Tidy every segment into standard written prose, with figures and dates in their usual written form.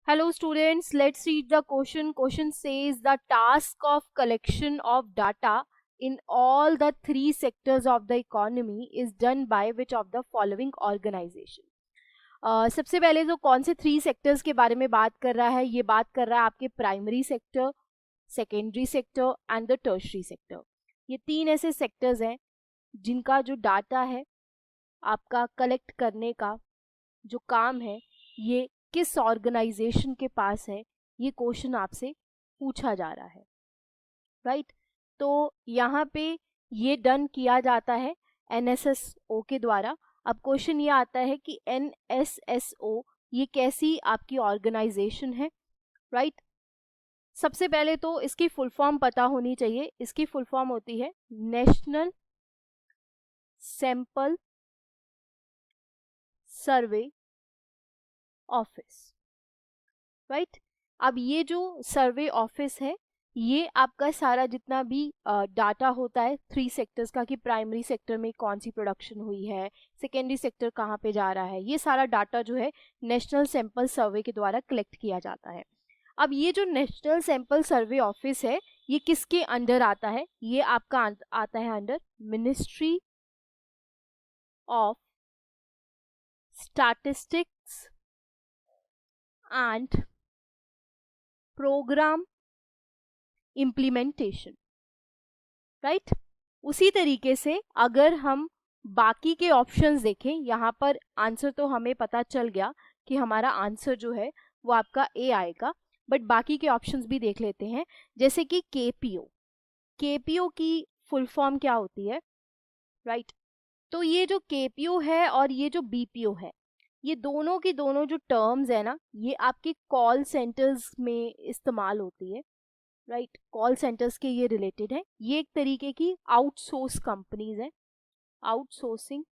Hello students, let's read the question. Question says the task of collection of data in all the three sectors of the economy is done by which of the following organization? सबसे पहले तो कौन से three sectors के बारे में बात कर रहा है? ये बात कर रहा है आपके primary sector, secondary sector and the tertiary sector. ये तीन ऐसे सेक्टर्स हैं जिनका जो डाटा है आपका कलेक्ट करने का जो काम है ये किस ऑर्गेनाइजेशन के पास है, ये क्वेश्चन आपसे पूछा जा रहा है, राइट। तो यहाँ पे ये डन किया जाता है NSSO के द्वारा। अब क्वेश्चन ये आता है कि NSSO ये कैसी आपकी ऑर्गेनाइजेशन है, राइट। सबसे पहले तो इसकी फुल फॉर्म पता होनी चाहिए। इसकी फुल फॉर्म होती है national sample survey office, right. अब ये जो सर्वे ऑफिस है ये आपका सारा जितना भी डाटा होता है थ्री सेक्टर्स का, कि प्राइमरी सेक्टर में कौन सी प्रोडक्शन हुई है, सेकेंडरी सेक्टर कहाँ पे जा रहा है, ये सारा डाटा जो है नेशनल सैंपल सर्वे के द्वारा कलेक्ट किया जाता है। अब ये जो नेशनल सैंपल सर्वे ऑफिस है ये किसके अंडर आता है? ये आपका आता है under ministry of statistics and programme implementation, right. उसी तरीके से अगर हम बाकी के ऑप्शंस देखें, यहाँ पर आंसर तो हमें पता चल गया कि हमारा आंसर जो है वो आपका ए आएगा, बट बाकी के ऑप्शंस भी देख लेते हैं। जैसे कि केपीओ की फुल फॉर्म क्या होती है, राइट। तो ये जो केपीओ है और ये जो बीपीओ है, ये दोनों की दोनों जो टर्म्स है ना, ये आपके कॉल सेंटर्स में इस्तेमाल होती है, राइट। कॉल सेंटर्स के ये रिलेटेड है। ये एक तरीके की आउटसोर्स कंपनीज है, आउटसोर्सिंग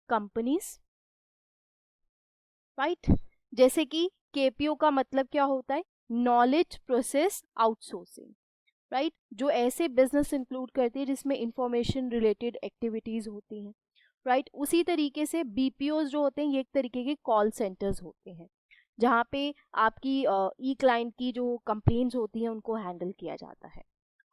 कंपनीज, राइट। जैसे कि केपीओ का मतलब क्या होता है? Knowledge process outsourcing, right. जो ऐसे बिजनेस इंक्लूड करती है जिसमें इंफॉर्मेशन रिलेटेड एक्टिविटीज होती हैं, राइट। उसी तरीके से बीपीओज जो होते हैं ये एक तरीके के कॉल सेंटर्स होते हैं जहाँ पे आपकी ई क्लाइंट की जो कंप्लेंट्स होती हैं उनको हैंडल किया जाता है।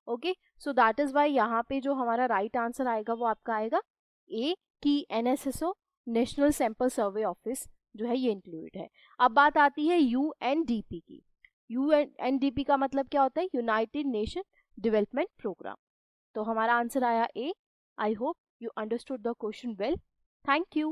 Okay, so that is why यहाँ पे जो हमारा राइट आंसर आएगा वो आपका आएगा ए, की NSSO national sample survey office जो है ये इंक्लूडेड है। अब बात आती है UNDP की। UNDP का मतलब क्या होता है? United Nation Development Programme. तो हमारा आंसर आया A. I hope you understood the question well. Thank you.